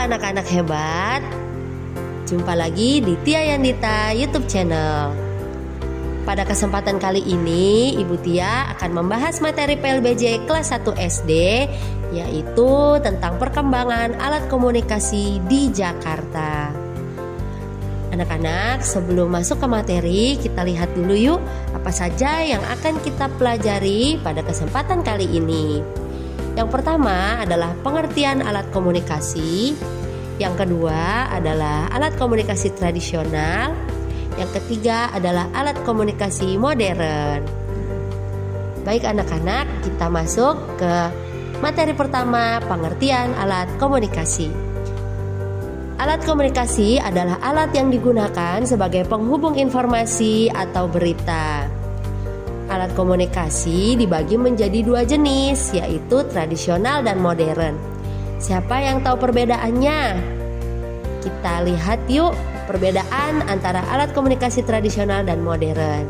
anak-anak hebat. Jumpa lagi di Tia Yandita YouTube channel. Pada kesempatan kali ini, Ibu Tia akan membahas materi PLBJ kelas 1 SD, yaitu tentang perkembangan alat komunikasi di Jakarta. Anak-anak, sebelum masuk ke materi, kita lihat dulu yuk apa saja yang akan kita pelajari pada kesempatan kali ini. Yang pertama adalah pengertian alat komunikasi. Yang kedua adalah alat komunikasi tradisional. Yang ketiga adalah alat komunikasi modern. Baik anak-anak, kita masuk ke materi pertama, pengertian alat komunikasi. Alat komunikasi adalah alat yang digunakan sebagai penghubung informasi atau berita. Alat komunikasi dibagi menjadi dua jenis, yaitu tradisional dan modern. Siapa yang tahu perbedaannya? Kita lihat yuk perbedaan antara alat komunikasi tradisional dan modern.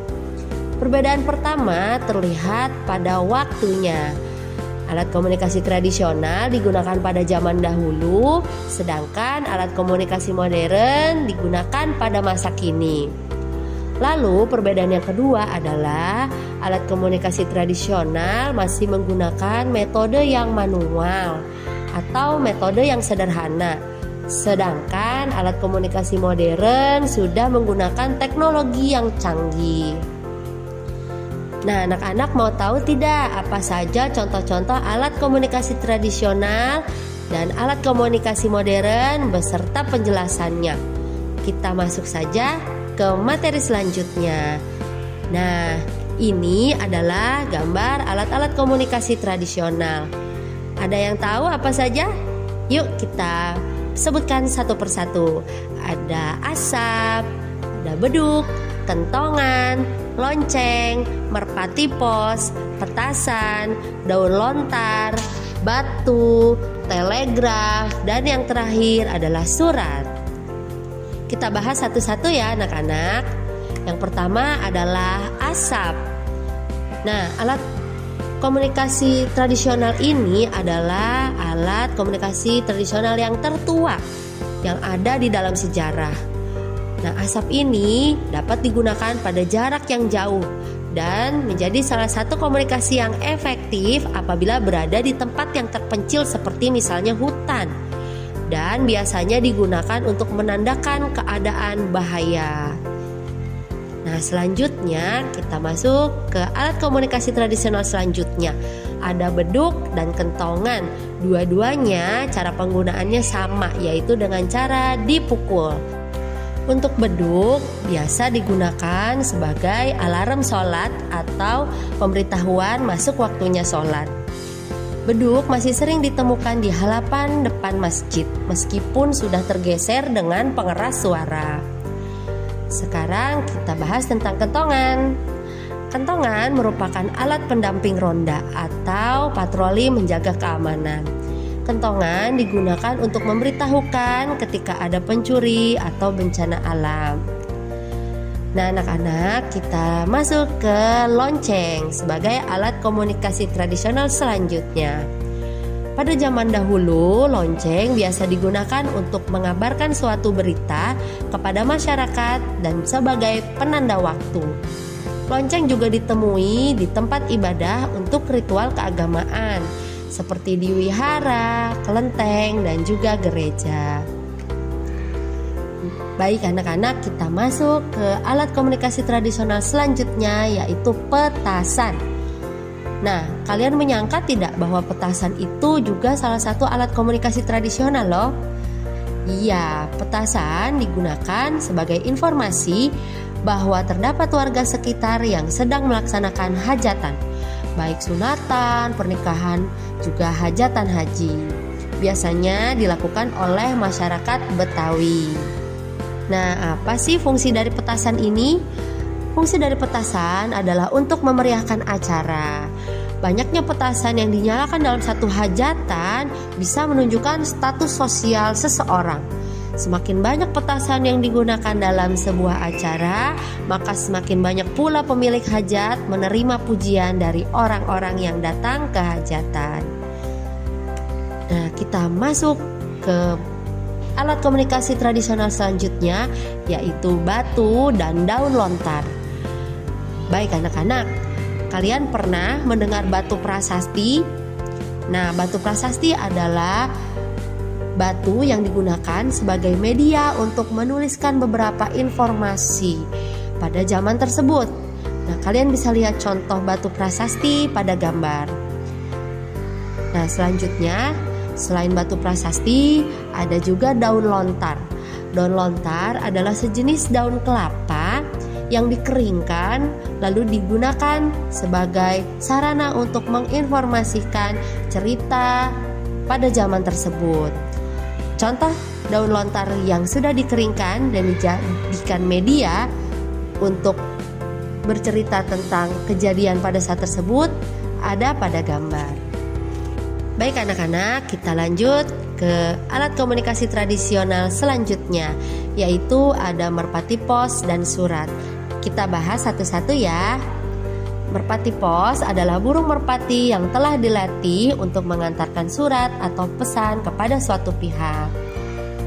Perbedaan pertama terlihat pada waktunya. Alat komunikasi tradisional digunakan pada zaman dahulu, sedangkan alat komunikasi modern digunakan pada masa kini. Lalu perbedaan yang kedua adalah alat komunikasi tradisional masih menggunakan metode yang manual atau metode yang sederhana. Sedangkan alat komunikasi modern sudah menggunakan teknologi yang canggih. Nah, anak-anak mau tahu tidak apa saja contoh-contoh alat komunikasi tradisional dan alat komunikasi modern beserta penjelasannya? Kita masuk saja ke materi selanjutnya. Nah, ini adalah gambar alat-alat komunikasi tradisional. Ada yang tahu apa saja? Yuk kita sebutkan satu persatu. Ada asap, ada beduk, kentongan, lonceng, merpati pos, petasan, daun lontar, batu, telegraf, dan yang terakhir adalah surat. Kita bahas satu-satu ya anak-anak. Yang pertama adalah asap. Nah, alat komunikasi tradisional ini adalah alat komunikasi tradisional yang tertua yang ada di dalam sejarah. Nah, asap ini dapat digunakan pada jarak yang jauh dan menjadi salah satu komunikasi yang efektif apabila berada di tempat yang terpencil seperti misalnya hutan. Dan biasanya digunakan untuk menandakan keadaan bahaya. Nah, selanjutnya kita masuk ke alat komunikasi tradisional selanjutnya. Ada beduk dan kentongan. Dua-duanya cara penggunaannya sama, yaitu dengan cara dipukul. Untuk beduk biasa digunakan sebagai alarm sholat atau pemberitahuan masuk waktunya sholat. Beduk masih sering ditemukan di halaman depan masjid, meskipun sudah tergeser dengan pengeras suara. Sekarang kita bahas tentang kentongan. Kentongan merupakan alat pendamping ronda atau patroli menjaga keamanan. Kentongan digunakan untuk memberitahukan ketika ada pencuri atau bencana alam. Nah, anak-anak, kita masuk ke lonceng sebagai alat komunikasi tradisional selanjutnya. Pada zaman dahulu, lonceng biasa digunakan untuk mengabarkan suatu berita kepada masyarakat dan sebagai penanda waktu. Lonceng juga ditemui di tempat ibadah untuk ritual keagamaan, seperti di wihara, kelenteng, dan juga gereja. Baik anak-anak, kita masuk ke alat komunikasi tradisional selanjutnya, yaitu petasan. Nah, kalian menyangka tidak bahwa petasan itu juga salah satu alat komunikasi tradisional loh? Iya, petasan digunakan sebagai informasi bahwa terdapat warga sekitar yang sedang melaksanakan hajatan, baik sunatan, pernikahan, juga hajatan haji. Biasanya dilakukan oleh masyarakat Betawi. Nah, apa sih fungsi dari petasan ini? Fungsi dari petasan adalah untuk memeriahkan acara. Banyaknya petasan yang dinyalakan dalam satu hajatan bisa menunjukkan status sosial seseorang. Semakin banyak petasan yang digunakan dalam sebuah acara, maka semakin banyak pula pemilik hajat menerima pujian dari orang-orang yang datang ke hajatan. Nah, kita masuk ke alat komunikasi tradisional selanjutnya, yaitu batu dan daun lontar. Baik anak-anak, kalian pernah mendengar batu prasasti? Nah, batu prasasti adalah batu yang digunakan sebagai media untuk menuliskan beberapa informasi pada zaman tersebut. Nah, kalian bisa lihat contoh batu prasasti pada gambar. Nah, selanjutnya, selain batu prasasti, ada juga daun lontar. Daun lontar adalah sejenis daun kelapa yang dikeringkan lalu digunakan sebagai sarana untuk menginformasikan cerita pada zaman tersebut. Contoh daun lontar yang sudah dikeringkan dan dijadikan media untuk bercerita tentang kejadian pada saat tersebut ada pada gambar. Baik anak-anak, kita lanjut ke alat komunikasi tradisional selanjutnya, yaitu ada merpati pos dan surat. Kita bahas satu-satu ya. Merpati pos adalah burung merpati yang telah dilatih untuk mengantarkan surat atau pesan kepada suatu pihak.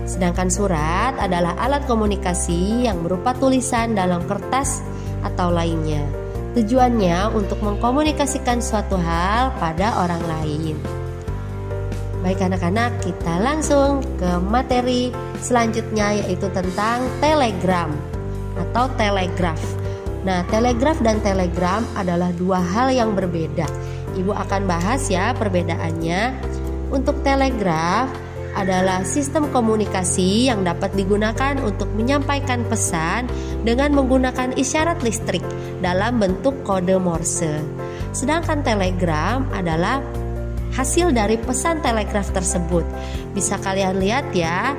Sedangkan surat adalah alat komunikasi yang berupa tulisan dalam kertas atau lainnya. Tujuannya untuk mengkomunikasikan suatu hal pada orang lain. Baik anak-anak, kita langsung ke materi selanjutnya, yaitu tentang telegram atau telegraf. Nah, telegraf dan telegram adalah dua hal yang berbeda. Ibu akan bahas ya perbedaannya. Untuk telegraf adalah sistem komunikasi yang dapat digunakan untuk menyampaikan pesan dengan menggunakan isyarat listrik dalam bentuk kode Morse. Sedangkan telegram adalah hasil dari pesan telegraf tersebut. Bisa kalian lihat ya,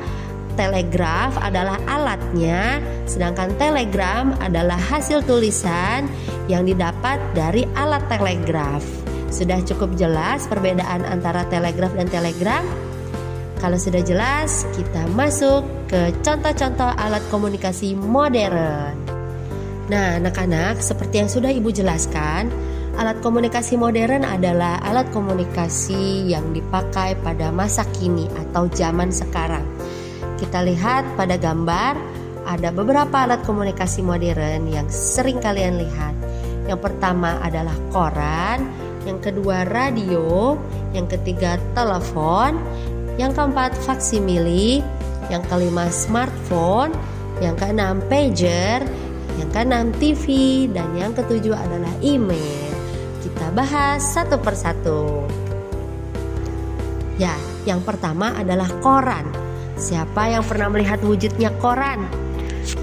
telegraf adalah alatnya, sedangkan telegram adalah hasil tulisan yang didapat dari alat telegraf. Sudah cukup jelas perbedaan antara telegraf dan telegram? Kalau sudah jelas, kita masuk ke contoh-contoh alat komunikasi modern. Nah, anak-anak, seperti yang sudah Ibu jelaskan, alat komunikasi modern adalah alat komunikasi yang dipakai pada masa kini atau zaman sekarang. Kita lihat pada gambar, ada beberapa alat komunikasi modern yang sering kalian lihat. Yang pertama adalah koran, yang kedua radio, yang ketiga telepon, yang keempat faksimili, yang kelima smartphone, yang keenam pager, yang keenam TV, dan yang ketujuh adalah email. Kita bahas satu persatu. Ya, yang pertama adalah koran. Siapa yang pernah melihat wujudnya koran?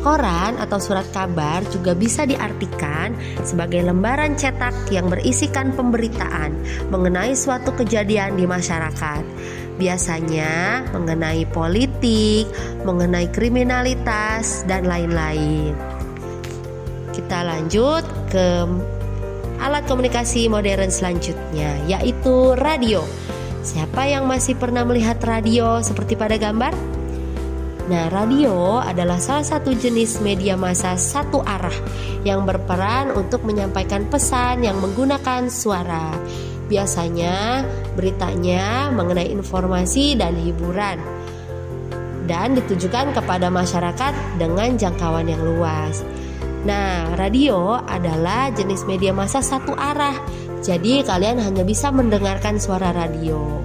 Koran atau surat kabar juga bisa diartikan sebagai lembaran cetak yang berisikan pemberitaan mengenai suatu kejadian di masyarakat. Biasanya mengenai politik, mengenai kriminalitas, dan lain-lain. Kita lanjut ke alat komunikasi modern selanjutnya, yaitu radio. Siapa yang masih pernah melihat radio seperti pada gambar? Nah, radio adalah salah satu jenis media massa satu arah yang berperan untuk menyampaikan pesan yang menggunakan suara. Biasanya beritanya mengenai informasi dan hiburan dan ditujukan kepada masyarakat dengan jangkauan yang luas. Nah, radio adalah jenis media massa satu arah. Jadi kalian hanya bisa mendengarkan suara radio.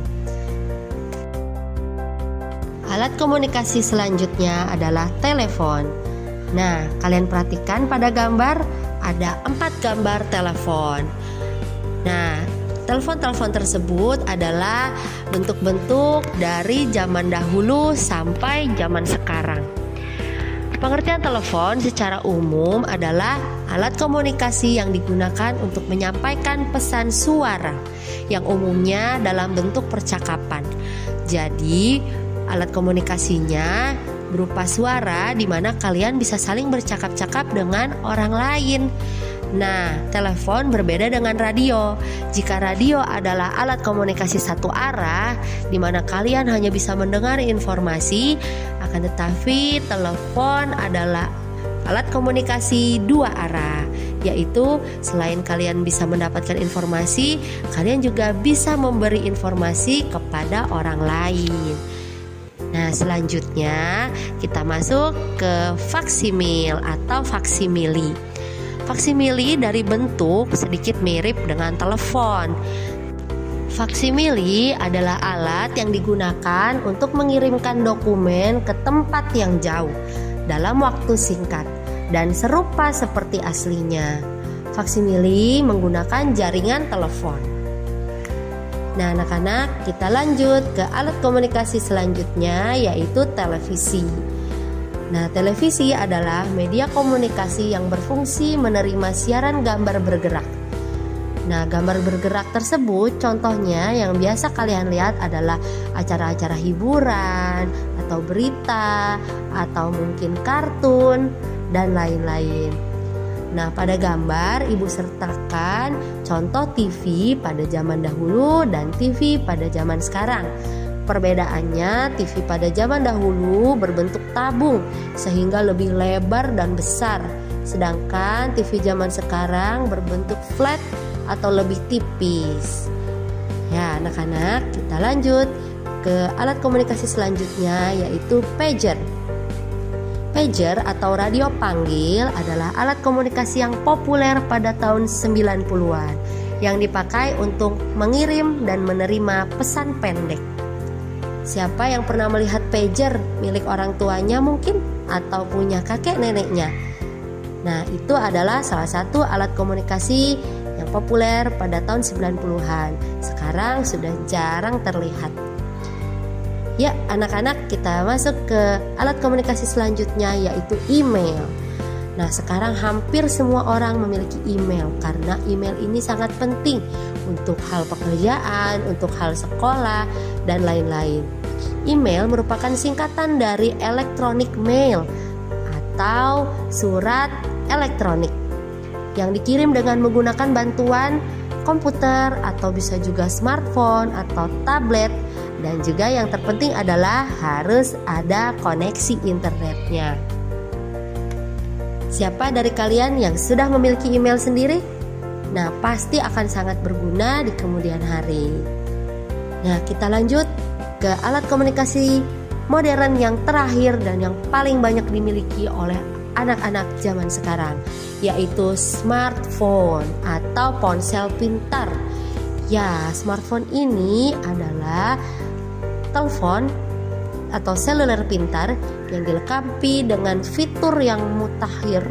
Alat komunikasi selanjutnya adalah telepon. Nah, kalian perhatikan pada gambar ada 4 gambar telepon. Nah, telepon-telepon tersebut adalah bentuk-bentuk dari zaman dahulu sampai zaman sekarang. Pengertian telepon secara umum adalah alat komunikasi yang digunakan untuk menyampaikan pesan suara yang umumnya dalam bentuk percakapan. Jadi, alat komunikasinya berupa suara di mana kalian bisa saling bercakap-cakap dengan orang lain. Nah, telepon berbeda dengan radio. Jika radio adalah alat komunikasi satu arah di mana kalian hanya bisa mendengar informasi, akan tetapi telepon adalah alat komunikasi dua arah, yaitu selain kalian bisa mendapatkan informasi, kalian juga bisa memberi informasi kepada orang lain. Nah, selanjutnya kita masuk ke faksimil atau faksimili. Faksimili dari bentuk sedikit mirip dengan telepon. Faksimili adalah alat yang digunakan untuk mengirimkan dokumen ke tempat yang jauh dalam waktu singkat dan serupa seperti aslinya. Faksimili menggunakan jaringan telepon. Nah, anak-anak, kita lanjut ke alat komunikasi selanjutnya, yaitu televisi. Nah, televisi adalah media komunikasi yang berfungsi menerima siaran gambar bergerak. Nah, gambar bergerak tersebut contohnya yang biasa kalian lihat adalah acara-acara hiburan atau berita atau mungkin kartun dan lain-lain. Nah, pada gambar ibu sertakan contoh TV pada zaman dahulu dan TV pada zaman sekarang. Perbedaannya, TV pada zaman dahulu berbentuk tabung sehingga lebih lebar dan besar. Sedangkan TV zaman sekarang berbentuk flat atau lebih tipis. Ya, anak-anak, kita lanjut ke alat komunikasi selanjutnya, yaitu pager. Pager atau radio panggil adalah alat komunikasi yang populer pada tahun 90-an yang dipakai untuk mengirim dan menerima pesan pendek. Siapa yang pernah melihat pager milik orang tuanya mungkin atau punya kakek neneknya? Nah, itu adalah salah satu alat komunikasi yang populer pada tahun 90-an. Sekarang sudah jarang terlihat. Ya, anak-anak, kita masuk ke alat komunikasi selanjutnya, yaitu email. Nah, sekarang hampir semua orang memiliki email karena email ini sangat penting untuk hal pekerjaan, untuk hal sekolah, dan lain-lain. Email merupakan singkatan dari electronic mail atau surat elektronik yang dikirim dengan menggunakan bantuan komputer atau bisa juga smartphone atau tablet. Dan juga yang terpenting adalah harus ada koneksi internetnya. Siapa dari kalian yang sudah memiliki email sendiri? Nah, pasti akan sangat berguna di kemudian hari. Nah, kita lanjut ke alat komunikasi modern yang terakhir dan yang paling banyak dimiliki oleh anak-anak zaman sekarang, yaitu smartphone atau ponsel pintar. Ya, smartphone ini adalah telepon atau seluler pintar yang dilengkapi dengan fitur yang mutakhir,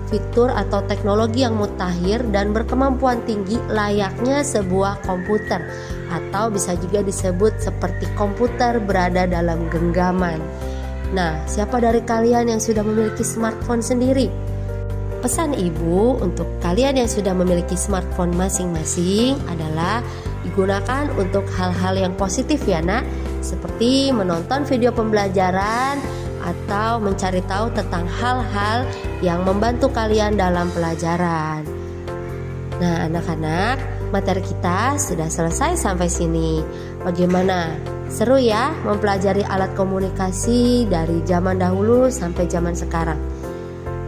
fitur atau teknologi yang mutakhir dan berkemampuan tinggi layaknya sebuah komputer, atau bisa juga disebut seperti komputer berada dalam genggaman. Nah, siapa dari kalian yang sudah memiliki smartphone sendiri? Pesan ibu untuk kalian yang sudah memiliki smartphone masing-masing adalah digunakan untuk hal-hal yang positif ya nak, seperti menonton video pembelajaran atau mencari tahu tentang hal-hal yang membantu kalian dalam pelajaran. Nah, anak-anak, materi kita sudah selesai sampai sini. Bagaimana? Seru ya mempelajari alat komunikasi dari zaman dahulu sampai zaman sekarang.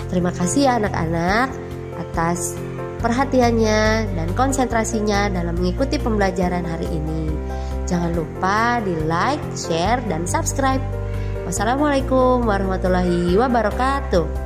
Terima kasih ya anak-anak atas perhatiannya dan konsentrasinya dalam mengikuti pembelajaran hari ini. Jangan lupa di like, share, dan subscribe. Wassalamualaikum warahmatullahi wabarakatuh.